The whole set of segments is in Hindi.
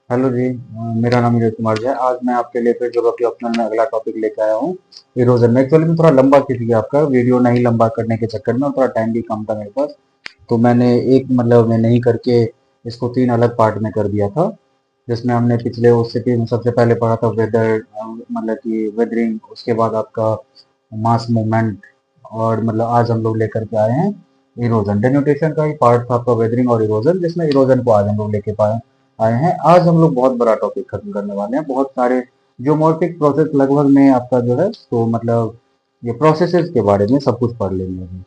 हेलो जी। मेरा नाम नीरज कुमार जी है। आज मैं आपके लिए फिर ज्योग्राफी ऑप्शनल में अगला टॉपिक लेके आया हूँ इरोजन में। एक्चुअली में थोड़ा लंबा खींच गया आपका वीडियो, नहीं लंबा करने के चक्कर में, और थोड़ा टाइम भी कम था मेरे पास, तो मैंने एक मतलब में नहीं करके इसको तीन अलग पार्ट में कर दिया था। जिसमें हमने पिछले उससे भी सबसे पहले पढ़ा था वेदर, मतलब कि वेदरिंग, उसके बाद आपका मास मूवमेंट, और मतलब आज हम लोग लेकर के आए हैं इरोजन। डेन्यूटेशन का ही पार्ट था आपका वेदरिंग और इरोजन, जिसमें इरोजन को आज हम लोग लेके पाए आए हैं। आज हम लोग बहुत बड़ा टॉपिक खत्म करने वाले हैं। बहुत सारे ज्योमोर्फिक प्रोसेस लगभग में आपका जो है तो मतलब ये प्रोसेसेस के बारे में सब कुछ पढ़ लेंगे अभी।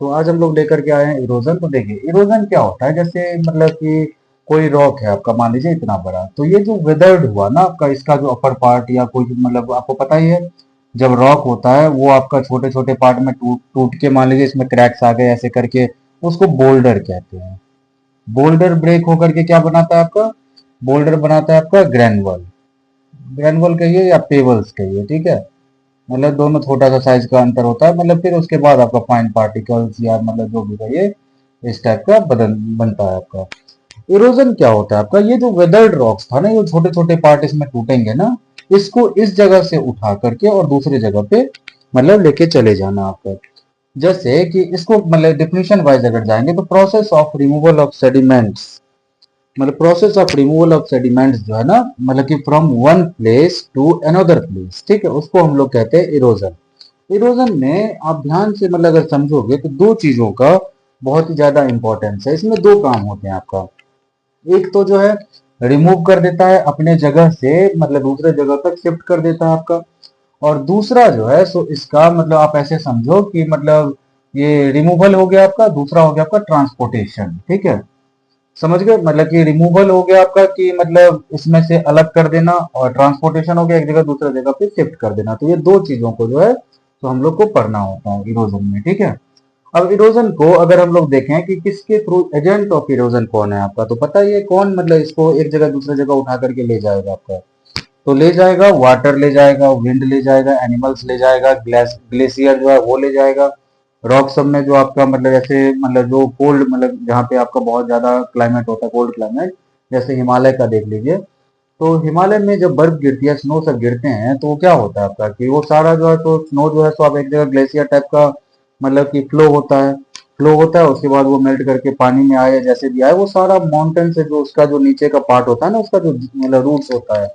तो आज हम लोग लेकर के आए हैं इरोजन। तो देखिए इरोजन क्या होता है। जैसे मतलब कि कोई रॉक है आपका, मान लीजिए इतना बड़ा, तो ये जो वेदर्ड हुआ ना आपका, इसका जो अपर पार्ट या कोई मतलब आपको पता ही है, जब रॉक होता है वो आपका छोटे छोटे पार्ट में टूट टूट के, मान लीजिए इसमें क्रैक्स आ गए ऐसे करके, उसको बोल्डर कहते हैं। बोल्डर ब्रेक होकर के क्या बनाता है आपका, बोल्डर बनाता है आपका ग्रेनुअल। ग्रेनुअल कहिए या पेबल्स कहिए, ठीक है। मतलब दोनों छोटा सा साइज का अंतर होता है। मतलब फिर उसके बाद आपका फाइन पार्टिकल्स या मतलब जो भी कहिए इस टाइप का बदन बनता है आपका। इरोजन क्या होता है आपका, ये जो वेदर्ड रॉक्स था ना, ये छोटे छोटे पार्ट इसमें टूटेंगे ना, इसको इस जगह से उठा करके और दूसरी जगह पे मतलब लेके चले जाना आपका। जैसे कि इसको मतलब डिफिनेशन वाइज अगर जाएंगे तो process of removal of sediments, मतलब process of removal of sediments जो है ना, मतलब कि from one place to another place, ठीक है, उसको हम लोग कहते हैं इरोजन। इरोजन में आप ध्यान से मतलब अगर समझोगे तो दो चीजों का बहुत ही ज्यादा इंपॉर्टेंस है। इसमें दो काम होते हैं आपका। एक तो जो है रिमूव कर देता है अपने जगह से, मतलब दूसरे जगह तक शिफ्ट कर देता है आपका। और दूसरा जो है सो इसका मतलब आप ऐसे समझो कि मतलब ये रिमूवल हो गया आपका, दूसरा हो गया आपका ट्रांसपोर्टेशन, ठीक है। समझ गए, मतलब कि रिमूवल हो गया आपका कि मतलब इसमें से अलग कर देना, और ट्रांसपोर्टेशन हो गया एक जगह दूसरे जगह पे शिफ्ट कर देना। तो ये दो चीजों को जो है तो हम लोग को पढ़ना होता है इरोजन में, ठीक है। अब इरोजन को अगर हम लोग देखें कि किसके थ्रू एजेंट ऑफ इरोजन कौन है आपका, तो पता ही है कौन, मतलब इसको एक जगह दूसरे जगह उठा करके ले जाएगा आपका। तो ले जाएगा वाटर, ले जाएगा विंड, ले जाएगा एनिमल्स, ले जाएगा ग्लेशियर जो है वो ले जाएगा। रॉक सब में जो आपका मतलब ऐसे मतलब जो कोल्ड, मतलब जहाँ पे आपका बहुत ज्यादा क्लाइमेट होता है, कोल्ड क्लाइमेट, जैसे हिमालय का देख लीजिए। तो हिमालय में जब बर्फ गिरती है, स्नो सब गिरते हैं, तो क्या होता है आपका कि वो सारा जो है तो स्नो जो है तो आप एक जगह ग्लेशियर टाइप का मतलब कि फ्लो होता है, उसके बाद वो मेल्ट करके पानी में आए, जैसे भी आए वो सारा माउंटेन से जो उसका जो नीचे का पार्ट होता है ना, उसका जो मतलब रूट्स होता है।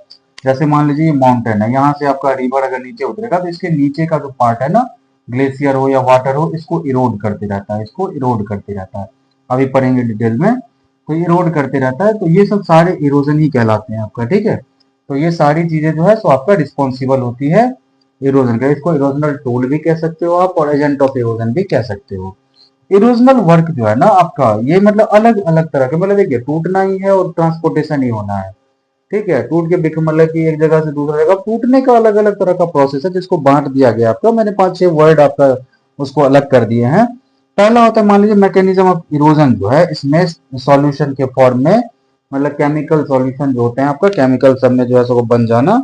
जैसे मान लीजिए ये माउंटेन है, यहाँ से आपका रिवर अगर नीचे उतरेगा तो इसके नीचे का जो पार्ट है ना, ग्लेशियर हो या वाटर हो, इसको इरोड करते रहता है, इसको इरोड करते रहता है। अभी पढ़ेंगे डिटेल में। तो ये इरोड करते रहता है, तो ये सब सारे इरोजन ही कहलाते हैं आपका, ठीक है। तो ये सारी चीजें जो है सो आपका रिस्पॉन्सिबल होती है इरोजन का। इसको इरोजनल टूल भी कह सकते हो आप, और एजेंट ऑफ इरोजन भी कह सकते हो। इरोजनल वर्क जो है ना आपका, ये मतलब अलग अलग तरह के, मतलब देखिए टूटना ही है और ट्रांसपोर्टेशन ही होना है, ठीक है। टूट के बिक मतलब कि एक जगह से दूसरा जगह टूटने का अलग अलग तरह का प्रोसेस है, जिसको बांट दिया गया आपका। मैंने पांच छह वर्ड आपका उसको अलग कर दिए हैं। पहला होता है मान लीजिए मैकेनिज्म ऑफ इरोजन जो है, इसमें सॉल्यूशन के फॉर्म में, मतलब केमिकल सॉल्यूशन जो होते हैं आपका, केमिकल सब में जो है सो बन जाना,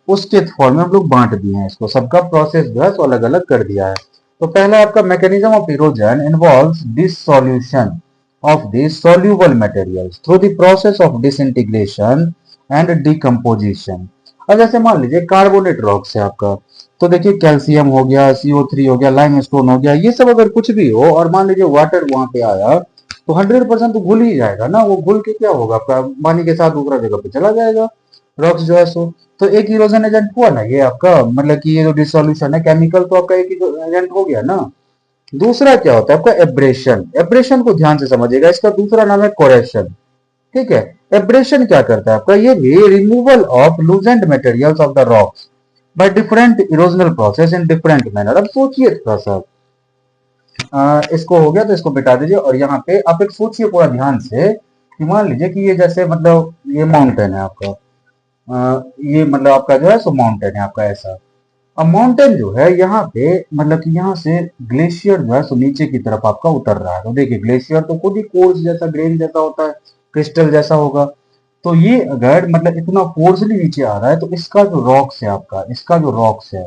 उसके फॉर्म में हम लोग बांट दिए हैं इसको। सबका प्रोसेस जो है सो अलग अलग कर दिया है। तो पहला आपका mechanism of erosion involves dissolution of the soluble materials through the process of disintegration and decomposition. अब जैसे मान लीजिए कार्बोनेट रॉक्स है आपका, तो देखिए कैल्शियम हो गया, CO3 हो गया, लाइमस्टोन हो गया, ये सब अगर कुछ भी हो, और मान लीजिए वाटर वहां पे आया, तो 100% तो घुल ही जाएगा ना। वो घुल के क्या होगा आपका, पानी के साथ दूसरा जगह पे चला जाएगा रॉक्स जो है सो। तो एक इरोजन एजेंट हुआ ना ये आपका, मतलब कि ये जो डिसोल्यूशन है केमिकल, तो आपका एक एजेंट हो गया ना। दूसरा क्या होता है आपका एब्रेशन। एब्रेशन को ध्यान से समझिएगा, इसका दूसरा नाम है कोरेशन, ठीक है। एब्रेशन क्या करता है आपका, ये भी removal of loosened materials of the rocks by different erosional process in different manner. अब सोचिए थोड़ा सा, इसको हो गया तो इसको बिठा दीजिए, और यहाँ पे आप एक सोचिए पूरा ध्यान से कि मान लीजिए कि ये जैसे मतलब ये माउंटेन है आपका, ये मतलब आपका जो है सो माउंटेन है आपका ऐसा। अब माउंटेन जो है यहाँ पे मतलब कि यहाँ से ग्लेशियर जो है सो नीचे की तरफ आपका उतर रहा है। तो देखिए ग्लेशियर तो खुद ही कोर्स जैसा, ग्रेन जैसा होता है, क्रिस्टल जैसा होगा। तो ये अगर मतलब इतना फोर्सली नीचे आ रहा है, तो इसका जो रॉक्स है आपका, इसका जो रॉक्स है,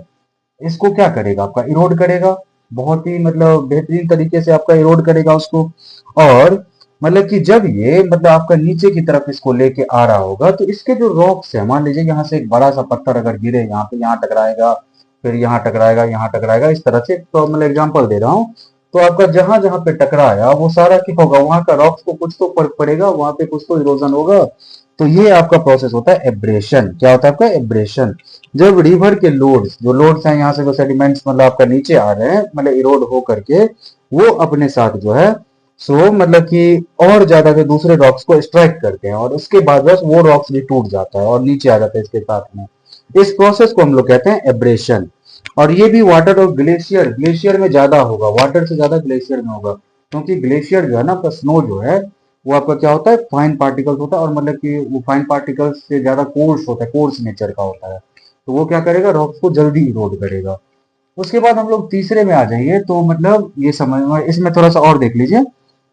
इसको क्या करेगा आपका, इरोड करेगा। बहुत ही मतलब बेहतरीन तरीके से आपका इरोड करेगा उसको। और मतलब कि जब ये मतलब आपका नीचे की तरफ इसको लेके आ रहा होगा तो इसके जो रॉक्स है, मान लीजिए यहाँ से एक बड़ा सा पत्थर अगर गिरे यहाँ पे, यहाँ टकराएगा, फिर यहाँ टकराएगा, यहाँ टकराएगा, इस तरह से, तो मतलब एग्जांपल दे रहा हूँ। तो आपका जहां जहां पे टकराया वो सारा क्या होगा, वहां का रॉक्स को कुछ तो फर्क पड़ेगा, वहां पे कुछ तो इरोजन होगा। तो ये आपका प्रोसेस होता है एब्रेशन। क्या होता है आपका एब्रेशन? जब रिवर के लोड्स, जो लोड्स हैं यहाँ से जो सेडिमेंट्स मतलब आपका नीचे आ रहे हैं, मतलब इरोड हो करके वो अपने साथ जो है सो मतलब कि और ज्यादा जो दूसरे रॉक्स को एक्सट्रैक्ट करते हैं, और उसके बाद बस वो रॉक्स भी टूट जाता है और नीचे आ जाता है इसके साथ में। इस प्रोसेस को हम लोग कहते हैं एब्रेशन। और ये भी वाटर और ग्लेशियर, ग्लेशियर में ज्यादा होगा, वाटर से ज्यादा ग्लेशियर में होगा, क्योंकि ग्लेशियर जो है ना आपका, स्नो जो है वो आपका क्या होता है, फाइन पार्टिकल्स होता है, और मतलब कि वो फाइन पार्टिकल्स से ज्यादा कोर्स होता है, कोर्स नेचर का होता है। तो वो क्या करेगा, रॉक्स को जल्दी इरोड करेगा। उसके बाद हम लोग तीसरे में आ जाइए, तो मतलब ये समझ में, इसमें थोड़ा सा और देख लीजिए।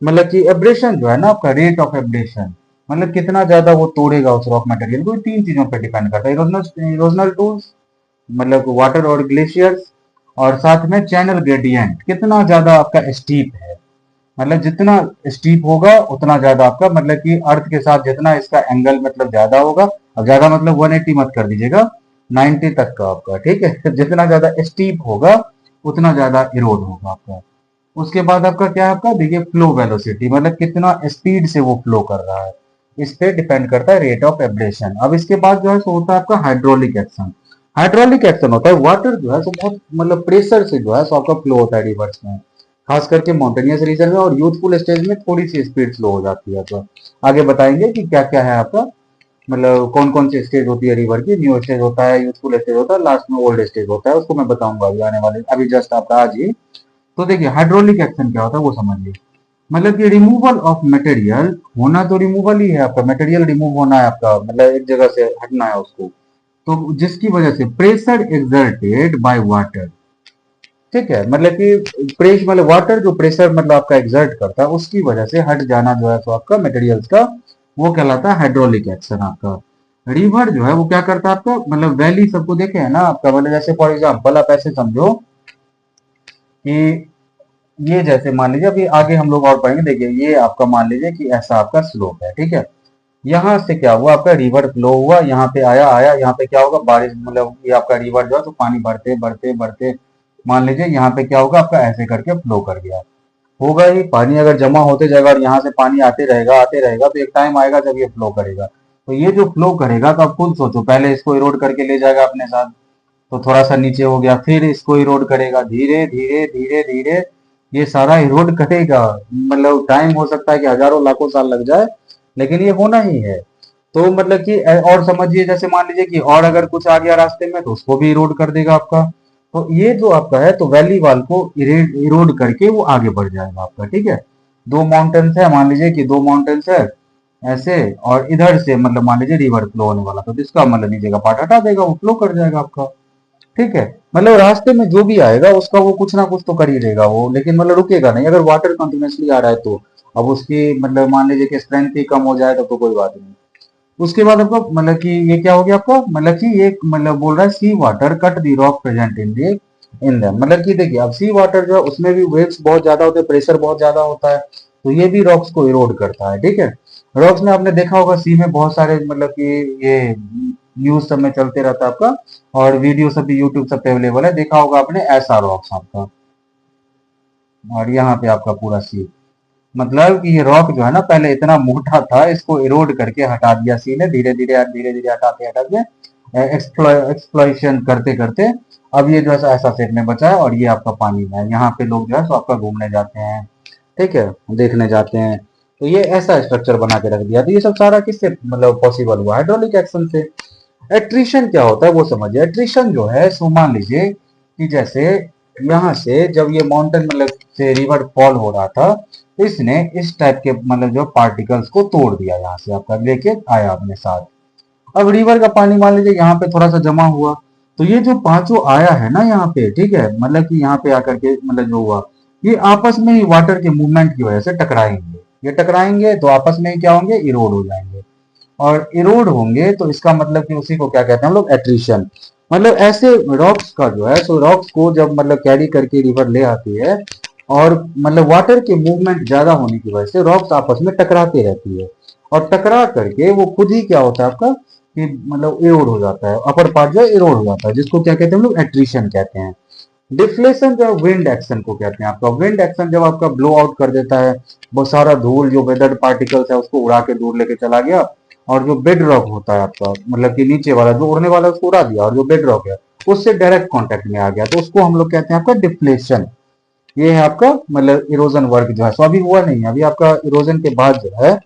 मतलब कि एब्रेशन जो है ना आपका, रेट ऑफ एब्रेशन, मतलब कितना ज्यादा वो तोड़ेगा उस रॉक मटेरियल को, तीन चीजों पर डिपेंड करता है। इरोजनल टूल्स, मतलब वाटर और ग्लेशियर्स, और साथ में चैनल ग्रेडियंट, कितना ज्यादा आपका स्टीप है, मतलब जितना स्टीप होगा उतना ज्यादा आपका, मतलब कि अर्थ के साथ जितना इसका एंगल मतलब ज्यादा होगा। अब ज्यादा मतलब 180 मत कर दीजिएगा, 90 तक का आपका, ठीक है। जितना ज्यादा स्टीप होगा उतना ज्यादा इरोड होगा आपका। उसके बाद आपका क्या है, आपका देखिए फ्लो वेलोसिटी, मतलब कितना स्पीड से वो फ्लो कर रहा है, इस पे डिपेंड करता है रेट ऑफ एब्रेशन। अब इसके बाद जो है सो होता है आपका हाइड्रोलिक एक्शन। हाइड्रोलिक एक्शन होता है, वाटर जो है सो बहुत मतलब प्रेशर से जो है सो आपका फ्लो होता है रिवर्स में, खास करके माउंटेनियस रीजन में, और यूथफुल स्टेज में थोड़ी सी स्पीड स्लो हो जाती है। तो आगे बताएंगे कि क्या क्या है आपका, मतलब कौन कौन सी स्टेज होती है रिवर की। न्यू स्टेज होता है, यूथफुल स्टेज होता है, लास्ट में ओल्ड स्टेज होता है, उसको मैं बताऊंगा अभी आने वाले, अभी जस्ट आपका आज ही। तो देखिए हाइड्रोलिक एक्शन क्या होता है वो समझिए। मतलब कि रिमूवल ऑफ मटेरियल, होना तो रिमूवल ही है आपका, मटेरियल रिमूव होना है आपका, मतलब एक जगह से हटना है उसको, तो जिसकी वजह से प्रेशर एक्सर्टेड बाय वाटर, ठीक है, मतलब कि प्रेस मतलब वाटर जो प्रेशर मतलब आपका एक्सर्ट करता है उसकी वजह से हट जाना जो है तो आपका मटेरियल्स का, वो कहलाता है हाइड्रोलिक एक्शन आपका। रिवर जो है वो क्या करता है आपका, मतलब वैली सबको देखे है ना आपका, मतलब जैसे फॉर एग्जाम्पल आप ऐसे समझो कि ये जैसे मान लीजिए, अभी आगे हम लोग और पढ़ेंगे, देखिए ये आपका मान लीजिए कि ऐसा आपका स्लोप है, ठीक है। यहाँ से क्या हुआ, आपका रिवर फ्लो हुआ, यहाँ पे आया आया, यहाँ पे क्या होगा, बारिश, मतलब ये आपका रिवर जो है तो पानी बढ़ते बढ़ते बढ़ते, मान लीजिए यहाँ पे क्या होगा आपका, ऐसे करके फ्लो कर गया, होगा ही। पानी अगर जमा होते जाएगा और यहाँ से पानी आते रहेगा तो एक टाइम आएगा जब ये फ्लो करेगा। तो ये जो फ्लो करेगा तो आप खुद सोचो, पहले इसको इरोड करके ले जाएगा अपने साथ, तो थोड़ा सा नीचे हो गया, फिर इसको इरोड करेगा, धीरे धीरे धीरे धीरे ये सारा इरोड करेगा। मतलब टाइम हो सकता है कि हजारों लाखों साल लग जाए, लेकिन ये होना ही है। तो मतलब कि और समझिए, जैसे मान लीजिए कि और अगर कुछ आ गया रास्ते में तो उसको भी इरोड कर देगा आपका। तो ये जो आपका है, तो वैली वाल को इरोड करके वो आगे बढ़ जाएगा आपका, ठीक है। दो माउंटेन्स है, मान लीजिए कि दो माउंटेन्स है ऐसे, और इधर से मतलब मान लीजिए रिवर फ्लो होने वाला, तो जिसका मतलब नीचे का पार्ट हटा देगा, वो फ्लो कर जाएगा आपका, ठीक है। मतलब रास्ते में जो भी आएगा उसका वो कुछ ना कुछ तो कर ही देगा वो, लेकिन मतलब रुकेगा नहीं, अगर वाटर कंटिन्यूसली आ रहा है तो। अब उसकी मतलब मान लीजिए कि स्ट्रेंथ ही कम हो जाए तो कोई बात नहीं। उसके बाद आपको मतलब कि ये क्या हो गया आपका, मतलब कि ये मतलब बोल रहा है sea water cut the rock present in the, मतलब कि देखिए अब सी वाटर जो है उसमें भी वेव्स बहुत ज्यादा होते हैं, प्रेशर बहुत ज्यादा होता है, तो ये भी रॉक्स को इरोड करता है, ठीक है। रॉक्स में आपने देखा होगा सी में बहुत सारे मतलब कि ये न्यूज सब में चलते रहता है आपका, और वीडियो सब भी यूट्यूब सब पे अवेलेबल है, देखा होगा आपने ऐसा रॉक्स आपका, और यहाँ पे आपका पूरा सी, मतलब कि ये रॉक जो है ना पहले इतना मोटा था, इसको इरोड करके हटा दिया सी ने, धीरे धीरे धीरे धीरे हटाते हटाते एक्सप्लोइशन करते करते अब ये जो है ऐसा सेट में बचा है, और ये आपका पानी में है। यहाँ पे लोग जो है सो आपका घूमने जाते हैं, ठीक है, देखने जाते हैं। तो ये ऐसा स्ट्रक्चर बना के रख दिया। तो ये सब सारा किससे मतलब पॉसिबल हुआ, हाइड्रोलिक एक्शन से। एट्रिशन क्या होता है वो समझिए। एट्रिशन जो है सो मान लीजिए कि जैसे यहाँ से जब ये माउंटेन मतलब से रिवर फॉल हो रहा था, तो इसने इस टाइप के मतलब जो पार्टिकल्स को तोड़ दिया, यहाँ से आपका लेके आया अपने साथ। अब रिवर का पानी मान लीजिए यहाँ पे थोड़ा सा जमा हुआ, तो ये जो पांचों आया है ना यहाँ पे, ठीक है, मतलब कि यहाँ पे आकर के मतलब जो हुआ, ये आपस में ही वाटर के मूवमेंट की वजह से टकराएंगे। ये टकराएंगे तो आपस में ही क्या होंगे, इरोड हो जाएंगे, और इरोड होंगे तो इसका मतलब कि उसी को क्या कहते हैं हम लोग, एट्रिशन। मतलब ऐसे रॉक्स का जो है, सो रॉक्स को जब मतलब कैरी करके रिवर ले आती है, और मतलब वाटर के मूवमेंट ज्यादा होने की वजह से रॉक्स आपस में टकराती रहती है, और टकरा करके वो खुद ही क्या होता है आपका कि मतलब इरोड हो जाता है, अपर पार्ट जो है इरोड हो जाता है, जिसको क्या कहते हैं हम लोग एट्रीशन कहते हैं। डिफ्लेशन जो विंड एक्शन को कहते हैं आपका। विंड एक्शन जब आपका ब्लो आउट कर देता है, वो सारा धूल जो वेदर पार्टिकल्स है उसको उड़ा के दूर लेके चला गया, और जो बेड रॉक होता है आपका मतलब कि नीचे वाला जो उड़ने वाला उसको उड़ा दिया, और जो बेड रॉक है उससे डायरेक्ट कांटेक्ट में आ गया, तो उसको हम लोग कहते हैं आपका डिफ्लेशन। ये है आपका मतलब इरोजन वर्क जो है, सो अभी हुआ नहीं है, अभी आपका इरोजन के बाद जो है,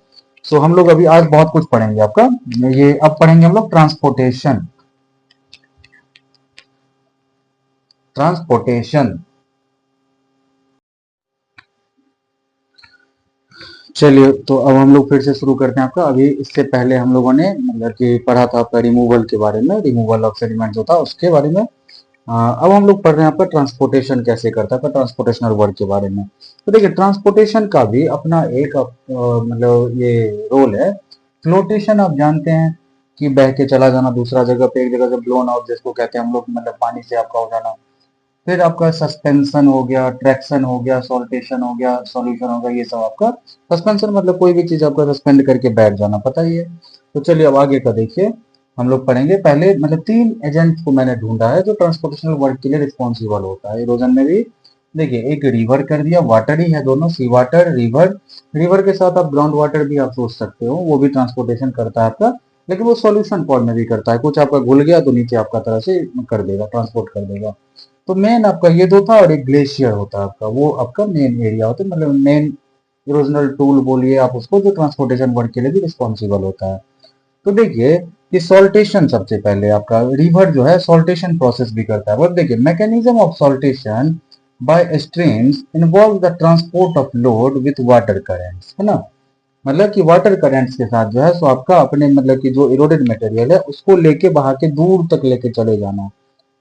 सो हम लोग अभी आज बहुत कुछ पढ़ेंगे आपका। ये अब पढ़ेंगे हम लोग ट्रांसपोर्टेशन। ट्रांसपोर्टेशन, चलिए तो अब हम लोग फिर से शुरू करते हैं आपका। अभी इससे पहले हम लोगों ने मतलब कि पढ़ा था आपका रिमूवल के बारे में, रिमूवल ऑफ सेडिमेंट जो था उसके बारे में। अब हम लोग पढ़ रहे हैं आपका ट्रांसपोर्टेशन कैसे करता है, ट्रांसपोर्टेशनल वर्क के बारे में। तो देखिए ट्रांसपोर्टेशन का भी अपना एक मतलब ये रोल है। फ्लोटेशन आप जानते हैं कि बह के चला जाना दूसरा जगह पे, एक जगह से ब्लोन आउट जिसको कहते हैं हम लोग मतलब पानी से आपका हो जाना। फिर आपका सस्पेंशन हो गया, ट्रैक्शन हो गया, सॉल्टेशन हो गया, सॉल्यूशन हो गया, ये सब आपका सस्पेंशन मतलब कोई भी चीज आपका सस्पेंड करके बैठ जाना, पता ही है। तो चलिए अब आगे का देखिए, हम लोग पढ़ेंगे। पहले मतलब 3 एजेंट को मैंने ढूंढा है जो ट्रांसपोर्टेशनल वर्क के लिए रिस्पॉन्सिबल होता है इरोजन में भी। देखिए एक रिवर कर दिया, वाटर ही है दोनों, सी वाटर रिवर। रिवर के साथ आप ग्राउंड वाटर भी आप सोच सकते हो, वो भी ट्रांसपोर्टेशन करता है आपका, लेकिन वो सॉल्यूशन फॉर्म में भी करता है। कुछ आपका घुल गया तो नीचे आपका तरह से कर देगा, ट्रांसपोर्ट कर देगा। तो मेन आपका ये दो था, और एक ग्लेशियर होता है आपका, वो आपका मेन एरिया होता है, मतलब मेन इरोजनल टूल बोलिए आप उसको, जो ट्रांसपोर्टेशन वर्क के लिए भी रिस्पॉन्सिबल होता है। तो देखिए कि सॉल्टेशन सबसे पहले आपका रिवर जो है सॉल्टेशन प्रोसेस भी करता है। बट देखिए mechanism of saltation by streams involve the transport of load with water currents, है ना। मतलब कि वाटर करेंट्स के साथ जो है सो आपका अपने मतलब कि जो इरोडेड मटेरियल है उसको लेके बहा के दूर तक लेके चले जाना,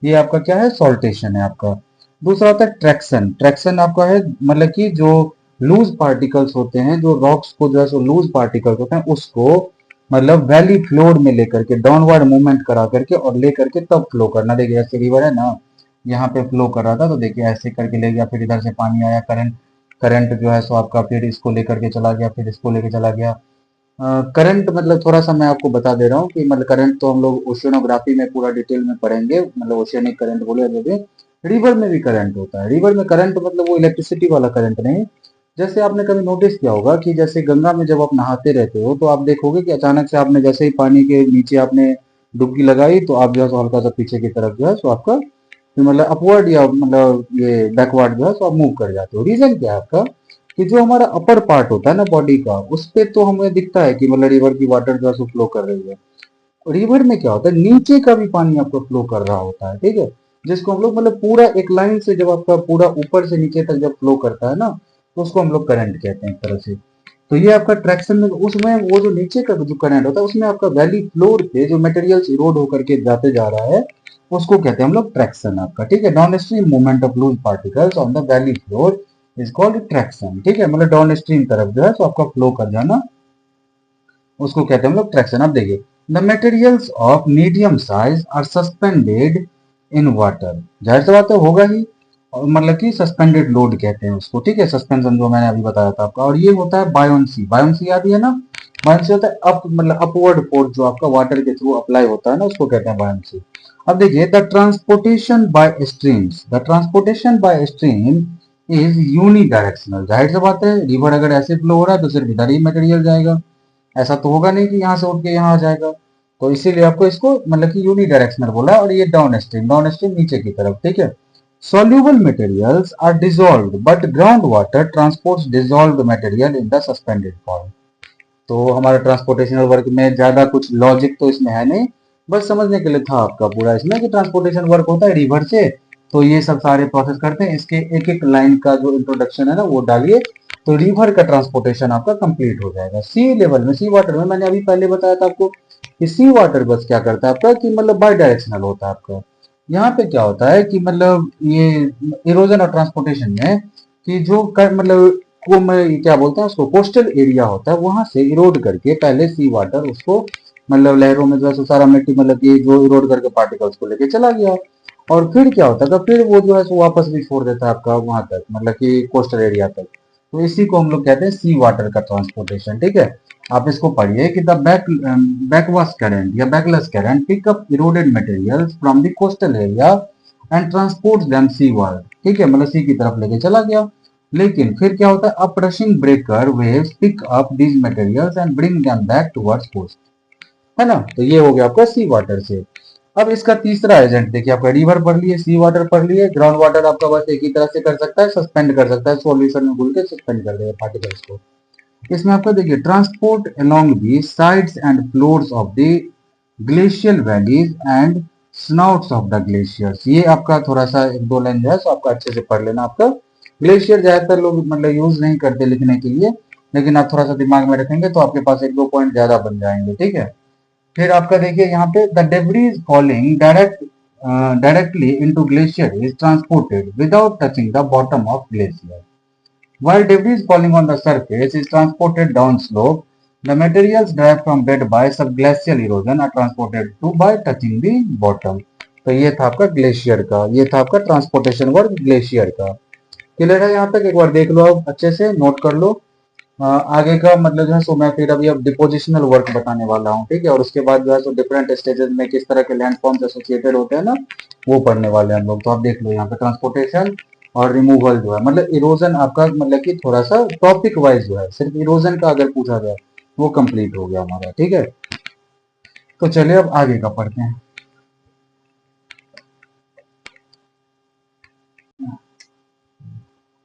ये आपका क्या है, सॉल्टेशन है आपका। दूसरा होता है ट्रैक्शन। ट्रैक्शन आपका है मतलब कि जो लूज पार्टिकल्स होते हैं, जो रॉक्स को जो है सो लूज पार्टिकल्स होते हैं उसको मतलब वैली फ्लोड में लेकर के डाउनवर्ड मूवमेंट करा करके और लेकर के तब फ्लो करना। देखिए ऐसे रिवर है ना, यहाँ पे फ्लो कर रहा था तो देखिए ऐसे करके ले गया, फिर इधर से पानी आया, करंट करंट जो है सो आपका फिर इसको लेकर के चला गया, फिर इसको लेके चला गया। करंट मतलब थोड़ा सा मैं आपको बता दे रहा हूँ कि मतलब करंट तो हम लोग ओशियनोग्राफी में पूरा डिटेल में पढ़ेंगे, मतलब ओशियनिक करंट बोले जो भी। रिवर में भी करंट होता है। रिवर में करंट मतलब वो इलेक्ट्रिसिटी वाला करंट नहीं। जैसे आपने कभी नोटिस किया होगा कि जैसे गंगा में जब आप नहाते रहते हो तो आप देखोगे कि अचानक से आपने जैसे ही पानी के नीचे आपने डुबकी लगाई तो आप जो है सो हल्का सा पीछे की तरफ जो है सो आपका मतलब अपवर्ड या मतलब ये बैकवर्ड जो है सो आप मूव कर जाते हो। रीजन क्या है आपका कि जो हमारा अपर पार्ट होता है ना बॉडी का, उस पे तो हमें दिखता है कि मतलब रिवर की वाटर जो है सो फ्लो कर रही है। रिवर में क्या होता है, नीचे का भी पानी आपको फ्लो कर रहा होता है, ठीक है, जिसको हम लोग मतलब पूरा एक लाइन से जब आपका पूरा ऊपर से नीचे तक जब फ्लो करता है ना, तो उसको हम लोग करंट कहते हैं एक तरह से। तो ये आपका ट्रैक्शन में उसमें वो जो नीचे का जो करंट होता है उसमें आपका वैली फ्लोर पे जो मटेरियल्स इरोड होकर के जाते जा रहा है उसको कहते हैं हम लोग ट्रैक्शन आपका, ठीक है। Down stream movement of loose particles on the valley floor is called traction, ठीक है, मतलब डाउन स्ट्रीम तरफ जो है तो आपका फ्लो कर जाना उसको कहते हैं हम लोग ट्रैक्शन। अब देखिए the materials of medium size are suspended in water, जाहिर सी बात है होगा ही, और मतलब कि सस्पेंडेड लोड कहते हैं उसको, ठीक है, सस्पेंशन जो मैंने अभी बताया था आपका। और ये होता है बायोन्सी, बायोन्सी याद ही है ना, बायोन्सी होता है अप मतलब अपवर्ड फोर्स जो आपका वाटर के थ्रू अप्लाई होता है ना, उसको कहते हैं बायोन्सी। अब देखिए the transportation by streams, the transportation by stream is unidirectional, जाहिर सी बात है रिवर अगर ऐसे फ्लो हो रहा है तो सिर्फ इधर ही मटेरियल जाएगा, ऐसा तो होगा नहीं कि यहाँ से उठ के यहाँ आ जाएगा। तो इसीलिए आपको इसको मतलब कि यूनिडायरेक्शनल बोला है। और ये डाउन स्ट्रीम नीचे की तरफ, ठीक है। Soluble materials are dissolved but ground water transports dissolved material in the suspended form. तो हमारा ट्रांसपोर्टेशनल वर्क में ज्यादा कुछ लॉजिक तो इसमें है नहीं, बस समझने के लिए था आपका पूरा इसमें कि ट्रांसपोर्टेशन वर्क होता है रिवर से, तो ये सब सारे प्रोसेस करते हैं। इसके एक एक लाइन का जो इंट्रोडक्शन है ना वो डालिए, तो रिवर का ट्रांसपोर्टेशन आपका कंप्लीट हो जाएगा। सी लेवल में, सी वाटर में मैंने अभी पहले बताया था आपको कि सी वाटर बस क्या करता है आपका कि मतलब बाई डायरेक्शनल होता है आपका। यहाँ पे क्या होता है कि मतलब ये इरोजन और ट्रांसपोर्टेशन में कि जो मतलब को मैं क्या बोलते हैं उसको कोस्टल एरिया होता है, वहां से इरोड करके पहले सी वाटर उसको मतलब लहरों में जो है सारा मिट्टी मतलब कि जो इरोड करके पार्टिकल्स को लेके चला गया। और फिर क्या होता है, फिर वो जो है सो वापस भी छोड़ देता है आपका वहां तक, मतलब कि कोस्टल एरिया तक। तो इसी को हम लोग कहते हैं सी वाटर का ट्रांसपोर्टेशन। ठीक है, आप इसको पढ़िए कि द बैकवाश करंट या backless current pick up eroded materials from the coastal area and transports them seaward. ठीक है, मतलब सी की तरफ लेके चला गया। लेकिन फिर क्या होता है, uprushing breaker waves pick up these materials and bring them back towards coast, है ना। तो ये हो गया आपका सी वाटर से। अब इसका तीसरा एजेंट देखिए, आपका रिवर पढ़ लिए, सी वाटर पढ़ लिए, ग्राउंड वाटर आपका बस एक ही तरह से कर सकता है, सस्पेंड कर सकता है, सॉल्यूशन में घुल के सस्पेंड कर देगा पार्टिकल्स को। इसमें आपका देखिए transport along the sides and floors of the glacial valleys and snouts of the glaciers. ये आपका थोड़ा सा एक दो लाइन जो है सो आपका अच्छे से पढ़ लेना। आपका ग्लेशियर ज्यादातर लोग मतलब यूज नहीं करते लिखने के लिए, लेकिन आप थोड़ा सा दिमाग में रखेंगे तो आपके पास एक दो पॉइंट ज्यादा बन जाएंगे। ठीक है, फिर आपका देखिए यहाँ पे the debris falling directly into glacier is transported without touching the bottom of glacier, while debris falling on the surface is transported downslope. The materials derived from bed by subglacial erosion are transported to by touching the bottom. तो ये था आपका ग्लेशियर का, ये था आपका ट्रांसपोर्टेशन वर्क ग्लेशियर का। क्लियर है यहाँ तक? एक बार देख लो, आप अच्छे से नोट कर लो। आगे का मतलब जो है सो मैं फिर अभी अब डिपोजिशनल वर्क बताने वाला हूँ। ठीक है, और उसके बाद जो है सो डिफरेंट स्टेजेस में किस तरह के लैंडफॉर्म्स एसोसिएटेड होते हैं ना, वो पढ़ने वाले हैं हम लोग। तो आप देख लो यहाँ पे ट्रांसपोर्टेशन और रिमूवल जो है, मतलब इरोजन आपका मतलब कि थोड़ा सा टॉपिक वाइज जो है, सिर्फ इरोजन का अगर पूछा जाए वो कंप्लीट हो गया हमारा। ठीक है, तो चलिए अब आगे का पढ़ते हैं।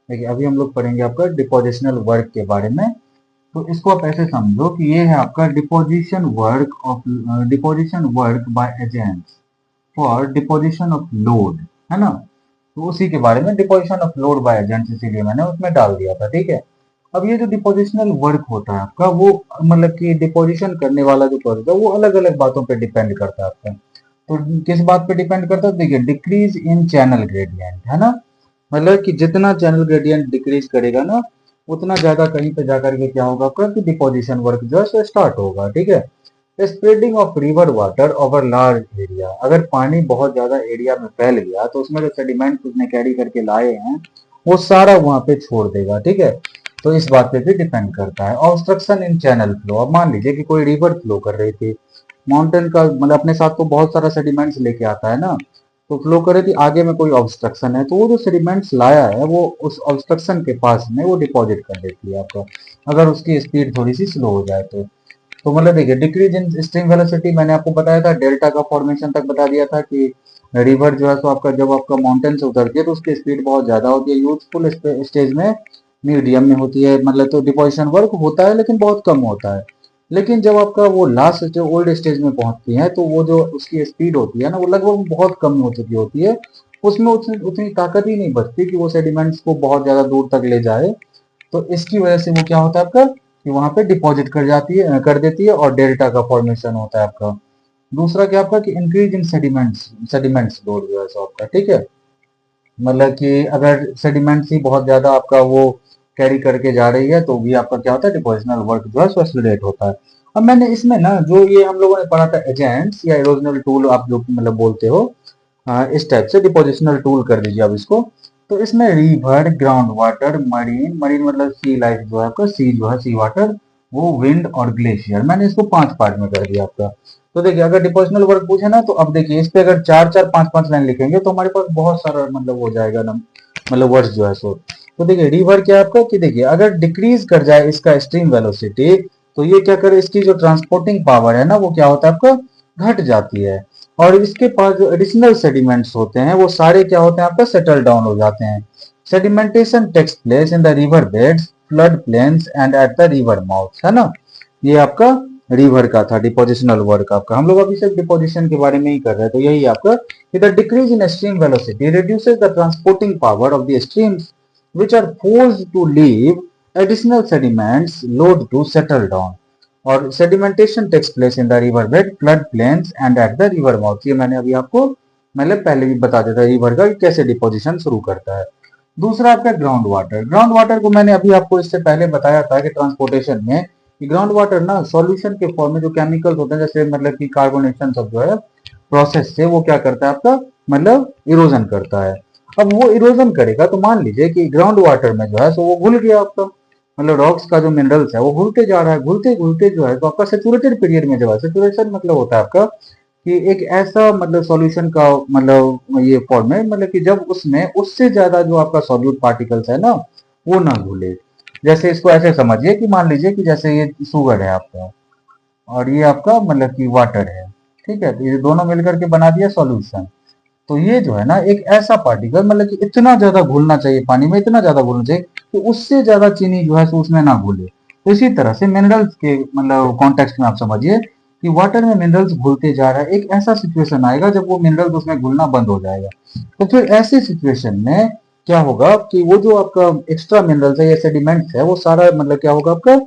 देखिए अभी हम लोग पढ़ेंगे आपका डिपोजिशनल वर्क के बारे में। तो इसको आप ऐसे समझो कि ये है आपका deposition work by agents for deposition of load, है ना। तो उसी के बारे में deposition of load bye agents, इसीलिए मैंने उसमें डाल दिया था। ठीक है, अब ये जो डिपोजिशनल वर्क होता है आपका, वो मतलब कि डिपोजिशन करने वाला जो प्रोसेस है वो अलग अलग बातों पे डिपेंड करता है आपका। तो किस बात पे डिपेंड करता है? देखिए डिक्रीज इन चैनल ग्रेडियंट, है ना। मतलब कि जितना चैनल ग्रेडियंट डिक्रीज करेगा ना, उतना ज्यादा कहीं पे जाकर के क्या होगा आपका कि डिपोजिशन वर्क जो है सो स्टार्ट होगा। ठीक है, spreading of river water over large area, अगर पानी बहुत ज्यादा एरिया में फैल गया तो उसमें जो सेडिमेंट उसने कैरी करके लाए हैं वो सारा वहां पे छोड़ देगा। ठीक है, तो इस बात पे भी डिपेंड करता है। ऑब्स्ट्रक्शन इन चैनल फ्लो, अब मान लीजिए कि कोई रिवर फ्लो कर रही थी, माउंटेन का मतलब अपने साथ तो बहुत सारा सेडिमेंट्स लेके आता है ना, तो फ्लो कर रही थी, आगे में कोई ऑब्स्ट्रक्शन है तो वो जो सेडिमेंट्स लाया है वो उस ऑब्स्ट्रक्शन के पास में वो डिपॉजिट कर देती है आपको, अगर उसकी स्पीड थोड़ी सी स्लो हो जाए तो मतलब देखिए डिक्रीज इन स्ट्रीम वेलोसिटी, मैंने आपको बताया था डेल्टा का फॉर्मेशन तक बता दिया था कि रिवर जो है तो आपका जब आपका माउंटेन से उतरती है तो उसकी स्पीड बहुत ज्यादा होती है, यूथफुल स्टेज में मीडियम में होती है, मतलब तो डिपोजिशन वर्क होता है लेकिन बहुत कम होता है। लेकिन जब आपका वो लास्ट जो ओल्ड स्टेज में पहुंचती है तो वो जो उसकी स्पीड होती है ना वो लगभग बहुत कम हो चुकी होती है, उसमें उतनी ताकत ही नहीं बचती कि वो सेडिमेंट्स को बहुत ज्यादा दूर तक ले जाए। तो इसकी वजह से वो क्या होता है आपका कि वहां पे डिपॉजिट कर देती है और डेल्टा का फॉर्मेशन होता है आपका। दूसरा क्या आपका कि इंक्रीज इन सेडिमेंट्स लोड जो है सो आपका। ठीक है, मतलब कि अगर सेडिमेंट्स ही बहुत ज्यादा आपका वो कैरी करके जा रही है तो भी आपका क्या होता है डिपोजिशनल वर्क जो है सो एक्सीलरेट होता है। अब मैंने इसमें ना जो ये हम लोगों ने पढ़ा था एजेंट्स या इरोजनल टूल आप जो मतलब बोलते हो, इस टाइप से डिपोजिशनल टूल कर दीजिए अब इसको। तो इसमें river, ground water, marine, marine मतलब सी लाइफ जो है आपका, सी जो है सी वाटर, वो विंड और ग्लेशियर, मैंने इसको 5 पार्ट में कर दिया आपका। तो देखिए अगर डिपोजिशनल वर्क पूछे ना तो अब देखिए इस पे अगर 4 4 5 5 लाइन लिखेंगे तो हमारे पास बहुत सारा मतलब हो जाएगा ना, मतलब वर्ड्स जो है सो। तो देखिए रिवर क्या है आपका कि देखिए अगर डिक्रीज कर जाए इसका स्ट्रीम वेलोसिटी तो ये क्या करे, इसकी जो ट्रांसपोर्टिंग पावर है ना वो क्या होता है आपका घट जाती है, और इसके पास जो एडिशनल सेडिमेंट्स होते हैं वो सारे क्या होते हैं आपका सेटल डाउन हो जाते हैं। Sedimentation takes place in the river beds, flood plains and at the river mouth, है ना। ये आपका रिवर का था डिपोजिशनल वर्क आपका, हम लोग अभी सिर्फ डिपोजिशन के बारे में ही कर रहे हैं। तो यही आपका the decrease in stream velocity reduces the transporting power of the streams which are forced to leave additional sediments load to settle down, और sedimentation takes place in the river bed, flood plains and at the river mouth. ये मैंने अभी आपको मतलब पहले भी बता दिया था रिवर का कैसे डिपोजिशन शुरू करता है। दूसरा आपका ग्राउंड वाटर, ग्राउंड वाटर को मैंने अभी आपको इससे पहले बताया था कि ट्रांसपोर्टेशन में कि ग्राउंड वाटर ना सॉल्यूशन के फॉर्म में जो केमिकल्स होते हैं जैसे मतलब कि कार्बोनेशन सब जो है प्रोसेस से वो क्या करता है आपका मतलब इरोजन करता है। अब वो इरोजन करेगा तो मान लीजिए कि ग्राउंड वाटर में जो है सो वो घुल गया आपका, मतलब रॉक्स का जो मिनरल्स है वो घुलते जा रहा है, घुलते घुलते जो है तो आपका सेचुरेटेड पीरियड में, जब है सेचुरेशन मतलब होता है आपका कि एक ऐसा मतलब सॉल्यूशन का मतलब ये फॉर्म है, मतलब कि जब उसमें उससे ज्यादा जो आपका सॉल्यूट पार्टिकल्स है ना वो ना घुले। जैसे इसको ऐसे समझिए कि मान लीजिए कि जैसे ये शुगर है आपका और ये आपका मतलब कि वाटर है, ठीक है, तो ये दोनों मिलकर के बना दिया सॉल्यूशन। तो ये जो है ना एक ऐसा पार्टिकल मतलब कि इतना ज्यादा घुलना चाहिए पानी में, इतना ज्यादा घुलना चाहिए कि उससे ज्यादा चीनी जो है सो उसमें ना घुले। तो इसी तरह से मिनरल्स के मतलब कॉन्टेक्स्ट में आप समझिए कि वाटर में मिनरल्स घुलते जा रहा है, एक ऐसा सिचुएशन आएगा जब वो मिनरल्स उसमें घुलना बंद हो जाएगा। तो फिर ऐसे सिचुएशन में क्या होगा कि वो जो आपका एक्स्ट्रा मिनरल्स है या सेडिमेंट्स है वो सारा मतलब क्या होगा आपका,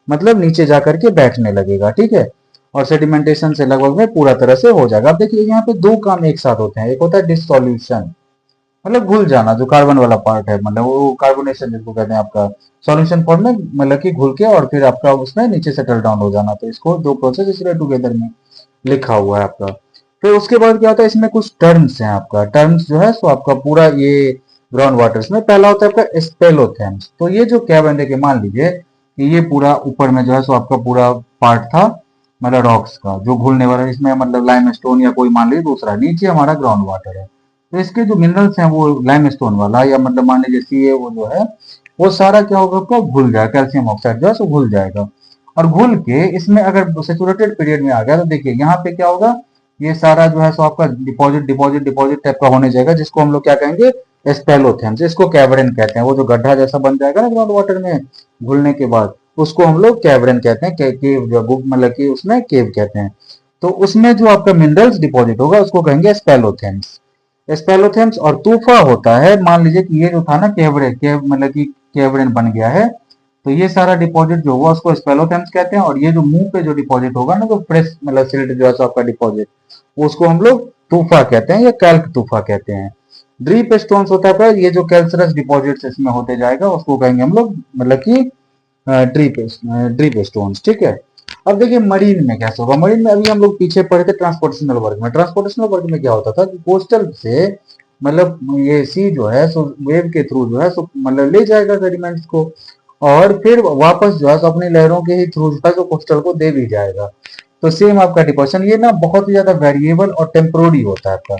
मतलब नीचे जाकर के बैठने लगेगा, ठीक है, और सेडिमेंटेशन से लगभग में पूरा तरह से हो जाएगा। अब देखिए यहाँ पे दो काम एक साथ होते हैं, एक होता है डिसोल्यूशन मतलब घुल जाना, जो कार्बन वाला पार्ट है मतलब वो कार्बोनेशन जिसको कहते हैं आपका, सॉल्यूशन फॉर्म में मतलब कि घुल के और फिर आपका उसमें नीचे सेटल डाउन हो जाना। तो इसको दो प्रोसेस इसलिए टुगेदर में लिखा हुआ है आपका। फिर उसके बाद क्या होता है, इसमें कुछ टर्म्स हैं आपका, टर्म्स जो है सो आपका पूरा ये ग्राउंड वाटर्स में पहला होता है आपका स्पेलोथेम्स। तो ये जो क्या बन देखिए मान लीजिए कि ये पूरा ऊपर में जो है सो आपका पूरा पार्ट था मतलब रॉक्स का जो घुलने वाला, इसमें मतलब लाइमस्टोन या कोई मान लीजिए दूसरा, नीचे हमारा ग्राउंड वाटर है। तो इसके जो मिनरल्स हैं वो लाइमस्टोन वाला या मतलब मान लीजिए सी वो जो है वो सारा क्या होगा आपका घुल जाएगा, कैल्शियम ऑक्साइड जो है सो घुल जाएगा। और घुल के इसमें अगर सेचुरेटेड पीरियड में आ गया तो देखिए यहाँ पे क्या होगा, ये सारा जो है सो आपका डिपॉजिट डिपॉजिट डिपॉजिट टाइप का होने जाएगा, जिसको हम लोग क्या कहेंगे स्पेलोथेम्स, इसको कैवरेन कहते हैं। वो जो गड्ढा जैसा बन जाएगा ना ग्राउंड वाटर में घुलने के बाद, उसको हम लोग कैवरेन कहते हैं, केव जो मतलब कि उसमें केव कहते हैं। तो उसमें जो आपका मिनरल्स डिपॉजिट होगा उसको कहेंगे स्पेलोथेम्स। स्पेलोथेम्स और तूफा होता है, मान लीजिए कि ये जो था ना केव मतलब कि केवरेन बन गया है, तो ये सारा डिपॉजिट जो हुआ उसको स्पेलोथेम्स कहते हैं। और ये जो मुंह पे जो डिपॉजिट होगा ना, जो फ्रेश मतलब सिल्ट जो है सो आपका डिपॉजिट, उसको हम लोग तूफा कहते हैं या कैल्क तूफा कहते हैं। ड्रीप स्टोन्स होता है ये जो कैल्सरस डिपॉजिट इसमें होते जाएगा उसको कहेंगे हम लोग मतलब कि ड्रीप ड्रीप स्टोन्स, ठीक है। अब देखिए मरीन में कैसे होगा, मरीन में अभी हम लोग पीछे पढ़े थे ट्रांसपोर्टेशनल वर्क में। ट्रांसपोर्टेशनल वर्क में क्या होता था कि कोस्टल से मतलब ये सी जो है सो वेव के थ्रू जो है सो मतलब ले जाएगा सेडिमेंट्स को, और फिर वापस जो है सो अपनी लहरों के ही थ्रू जो है सो कोस्टल को दे भी जाएगा। तो सेम आपका डिपोजिशन ये ना बहुत ही ज्यादा वेरिएबल और टेम्पोररी होता है आपका,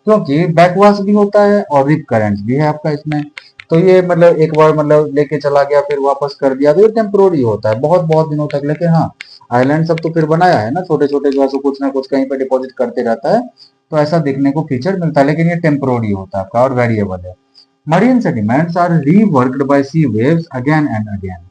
क्योंकि बैकवाश भी होता है और रिप करंट्स भी है आपका इसमें। तो ये मतलब एक बार मतलब लेके चला गया फिर वापस कर दिया, तो ये टेम्पोररी होता है बहुत बहुत दिनों तक। लेकिन हाँ आइलैंड सब तो फिर बनाया है ना, छोटे छोटे जो है सो कुछ ना कुछ कहीं पे डिपॉजिट करते रहता है, तो ऐसा दिखने को फीचर मिलता है, लेकिन ये टेम्पोररी होता है आपका और वेरिएबल है। Marine sediments are reworked by sea waves again and again.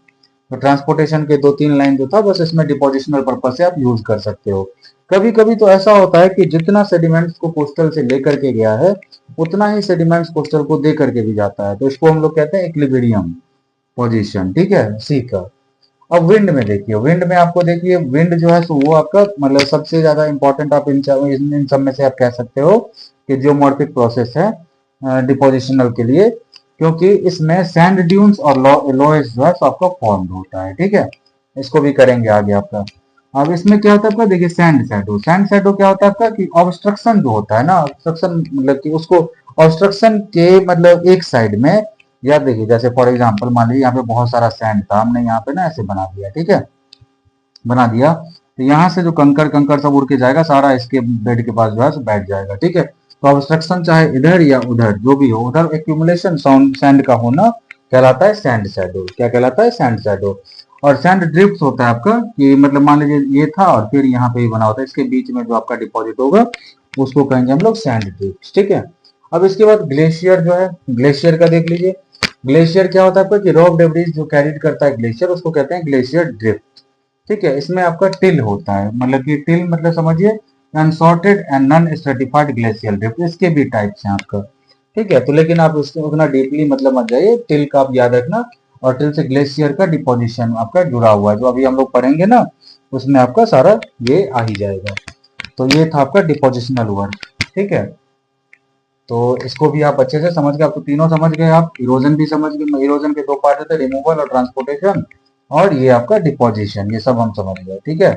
तो ट्रांसपोर्टेशन के दो तीन लाइन जो था बस इसमें डिपोजिशनल पर्पज से आप यूज कर सकते हो। कभी कभी तो ऐसा होता है कि जितना सेडिमेंट्स को कोस्टल से लेकर के गया है उतना ही सेडिमेंट्स कोस्टल को दे करके भी जाता है, तो इसको हम लोग कहते हैं इक्विलिब्रियम पोजीशन, ठीक है, सी का। अब विंड में देखिए, विंड में आपको देखिए विंड जो है सो वो आपका मतलब सबसे ज्यादा इंपॉर्टेंट आप इन सब में से आप कह सकते हो कि जियोमॉर्फिक प्रोसेस है डिपोजिशनल के लिए, क्योंकि इसमें सैंड ड्यून्स और लोएस जो है सो आपका फॉर्म होता है, ठीक है। इसको भी करेंगे आगे आपका। अब इसमें क्या होता है आपका देखिए सैंड शैडो, सैंड शैडो क्या होता है आपका कि ऑब्स्ट्रक्शन जो होता है ना, ऑब्स्ट्रक्शन मतलब कि उसको ऑब्स्ट्रक्शन के मतलब एक साइड में, या देखिए जैसे फॉर एग्जांपल मान लीजिए यहाँ पे बहुत सारा सैंड था, हमने यहाँ पे ना ऐसे बना दिया, ठीक है, बना दिया, तो यहाँ से जो कंकर कंकर सब उड़ के जाएगा सारा इसके बेड के पास जो है बैठ जाएगा, ठीक है। तो ऑब्स्ट्रक्शन चाहे इधर या उधर जो भी हो, उधर एक्यूमुलेशन साउंड सैंड का होना कहलाता है सैंड शैडो। क्या कहलाता है? Sand shadow. और सैंड ड्रिफ्ट होता है आपका कि मतलब मान लीजिए ये था और फिर यहाँ पे ही बना होता है, इसके बीच में जो आपका डिपॉजिट होगा उसको कहेंगे हम लोग सैंड ड्रिफ्ट, ठीक है। अब इसके बाद ग्लेशियर जो है, ग्लेशियर का देख लीजिए। ग्लेशियर क्या होता है आपका कि रॉक डेब्रिस जो कैरी करता है ग्लेशियर उसको कहते हैं ग्लेशियर ड्रिफ्ट, ठीक है। इसमें आपका टिल होता है, मतलब कि टिल मतलब समझिए unsorted and non stratified glacial drift, इसके भी टाइप्स हैं आपका, ठीक है। तो लेकिन आप उसको उतना डीपली मतलब मत जाइए, टिल का आप याद रखना। और टिल से ग्लेशियर का डिपोजिशन आपका जुड़ा हुआ है, जो अभी हम लोग पढ़ेंगे ना उसमें आपका सारा ये आ ही जाएगा। तो ये था आपका डिपोजिशनल वर्क, ठीक है। तो इसको भी आप अच्छे से समझ गए, आप तो तीनों समझ गए, आप इरोजन भी समझ गए। इरोजन के दो पार्ट होते हैं, रिमूवल और ट्रांसपोर्टेशन, और ये आपका डिपोजिशन, ये सब हम समझ गए, ठीक है।